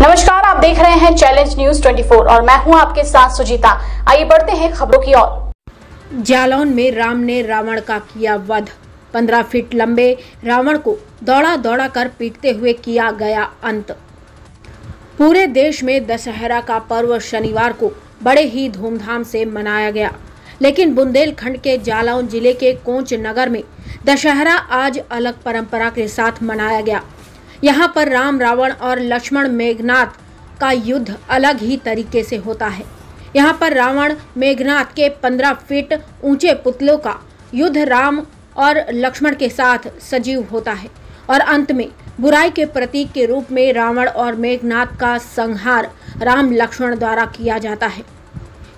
नमस्कार, आप देख रहे हैं चैलेंज न्यूज 24 और मैं हूं आपके साथ सुजीता। आइए बढ़ते हैं खबरों की ओर। जालौन में राम ने रावण का किया वध। 15 फीट लंबे रावण को दौड़ा दौड़ा कर पीटते हुए किया गया अंत। पूरे देश में दशहरा का पर्व शनिवार को बड़े ही धूमधाम से मनाया गया, लेकिन बुंदेलखंड के जालौन जिले के कोंच नगर में दशहरा आज अलग परंपरा के साथ मनाया गया। यहाँ पर राम रावण और लक्ष्मण मेघनाथ का युद्ध अलग ही तरीके से होता है। यहाँ पर रावण मेघनाथ के 15 फीट ऊंचे पुतलों का युद्ध राम और लक्ष्मण के साथ सजीव होता है और अंत में बुराई के प्रतीक के रूप में रावण और मेघनाथ का संहार राम लक्ष्मण द्वारा किया जाता है।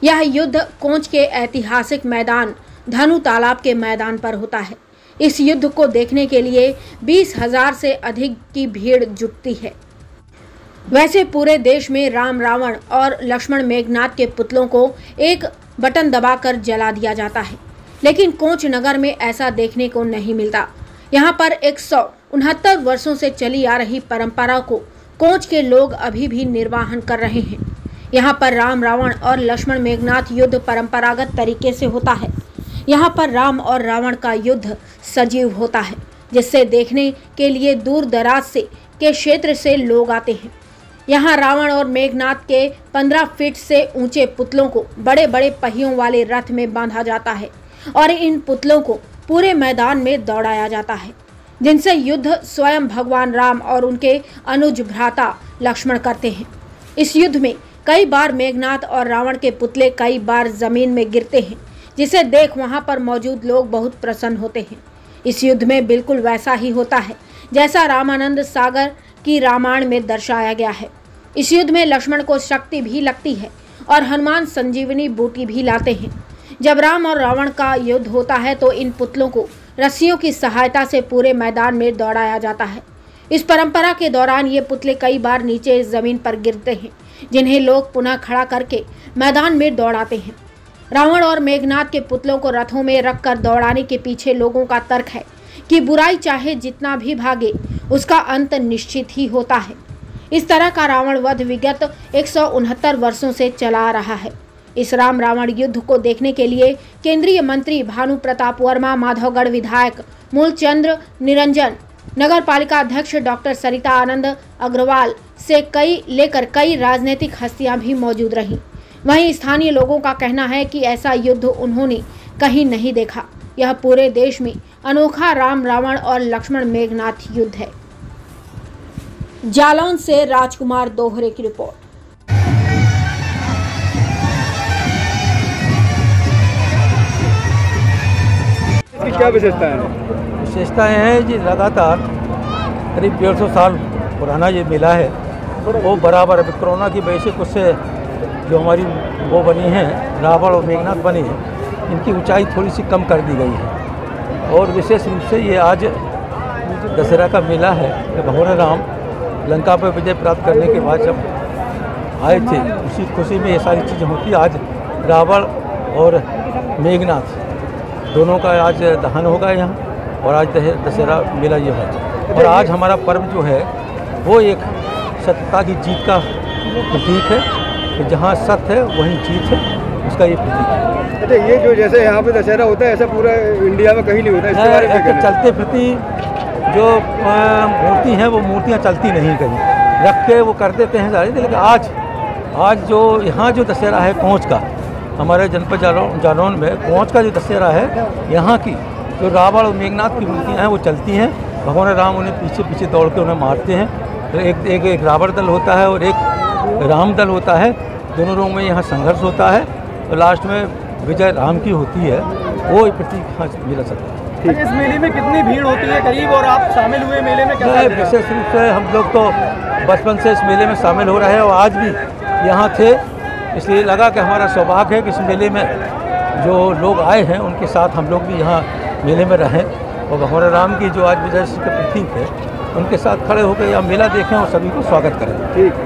यह युद्ध कोंच के ऐतिहासिक मैदान धनु तालाब के मैदान पर होता है। इस युद्ध को देखने के लिए 20,000 से अधिक की भीड़ जुटती है। वैसे पूरे देश में राम रावण और लक्ष्मण मेघनाथ के पुतलों को एक बटन दबाकर जला दिया जाता है, लेकिन कोंच नगर में ऐसा देखने को नहीं मिलता। यहाँ पर 169 वर्षों से चली आ रही परंपरा को कोंच के लोग अभी भी निर्वाहन कर रहे हैं। यहाँ पर राम रावण और लक्ष्मण मेघनाथ युद्ध परंपरागत तरीके से होता है। यहाँ पर राम और रावण का युद्ध सजीव होता है, जिससे देखने के लिए दूर दराज से के क्षेत्र से लोग आते हैं। यहाँ रावण और मेघनाथ के 15 फीट से ऊंचे पुतलों को बड़े बड़े पहियों वाले रथ में बांधा जाता है और इन पुतलों को पूरे मैदान में दौड़ाया जाता है, जिनसे युद्ध स्वयं भगवान राम और उनके अनुज भ्राता लक्ष्मण करते हैं। इस युद्ध में कई बार मेघनाथ और रावण के पुतले कई बार जमीन में गिरते हैं, जिसे देख वहां पर मौजूद लोग बहुत प्रसन्न होते हैं। इस युद्ध में बिल्कुल वैसा ही होता है जैसा रामानंद सागर की रामायण में दर्शाया गया है। इस युद्ध में लक्ष्मण को शक्ति भी लगती है और हनुमान संजीवनी बूटी भी लाते हैं। जब राम और रावण का युद्ध होता है तो इन पुतलों को रस्सियों की सहायता से पूरे मैदान में दौड़ाया जाता है। इस परंपरा के दौरान ये पुतले कई बार नीचे जमीन पर गिरते हैं, जिन्हें लोग पुनः खड़ा करके मैदान में दौड़ाते हैं। रावण और मेघनाथ के पुतलों को रथों में रखकर दौड़ाने के पीछे लोगों का तर्क है कि बुराई चाहे जितना भी भागे, उसका अंत निश्चित ही होता है। इस तरह का रावण वध विगत 169 वर्षों से चला आ रहा है। इस राम रावण युद्ध को देखने के लिए केंद्रीय मंत्री भानु प्रताप वर्मा, माधवगढ़ विधायक मूलचंद्र निरंजन, नगर पालिका अध्यक्ष डॉक्टर सरिता आनंद अग्रवाल से कई राजनीतिक हस्तियां भी मौजूद रहीं। वहीं स्थानीय लोगों का कहना है कि ऐसा युद्ध उन्होंने कहीं नहीं देखा। यह पूरे देश में अनोखा राम रावण और लक्ष्मण मेघनाथ युद्ध है। जालौन से राजकुमार दोहरे की रिपोर्ट। क्या विशेषताएं हैं? विशेषताएं हैं जी, लगातार करीब 150 साल पुराना ये मेला है। वो बराबर अभी कोरोना की वजह से कुछ से जो हमारी वो बनी है, रावण और मेघनाथ बनी है, इनकी ऊंचाई थोड़ी सी कम कर दी गई है। और विशेष रूप से ये आज दशहरा का मेला है। भगवान राम लंका पर विजय प्राप्त करने के बाद जब आए थे, उसी खुशी में ये सारी चीज़ें होती। आज रावण और मेघनाथ दोनों का आज दहन होगा यहाँ, और आज दशहरा मेला ये है। और आज हमारा पर्व जो है वो एक सत्यता की जीत का प्रतीक है कि जहाँ सत्य है वहीं जीत है, उसका ये प्रतीक है। अच्छा, ये जो जैसे यहाँ पे दशहरा होता है, ऐसा पूरा इंडिया में कहीं नहीं होता है। चलते फिरती जो मूर्ति हैं वो मूर्तियाँ चलती नहीं, कहीं रख के वो कर देते हैं सारी। लेकिन आज जो यहाँ जो दशहरा है कोंच का, हमारे जनपद जालौन में कोंच का जो दशहरा है, यहाँ की जो रावण और मेघनाथ की मूर्तियाँ हैं वो चलती हैं। भगवान राम उन्हें पीछे पीछे दौड़ के उन्हें मारते हैं। तो एक रावण दल होता है और एक राम दल होता है। दोनों लोगों में यहाँ संघर्ष होता है और लास्ट में विजय राम की होती है। वो प्रतीक यहाँ मिला सकता है। इस मेले में कितनी भीड़ होती है करीब, और आप शामिल हुए मेले में क्या? विशेष रूप से हम लोग तो बचपन से इस मेले में शामिल हो रहे हैं और आज भी यहाँ थे, इसलिए लगा कि हमारा सौभाग्य है कि इस मेले में जो लोग आए हैं उनके साथ हम लोग भी यहाँ मेले में रहें और भगवान राम की जो आज विजय का प्रतीक है उनके साथ खड़े होकर यह मेला देखें और सभी को स्वागत करें। ठीक।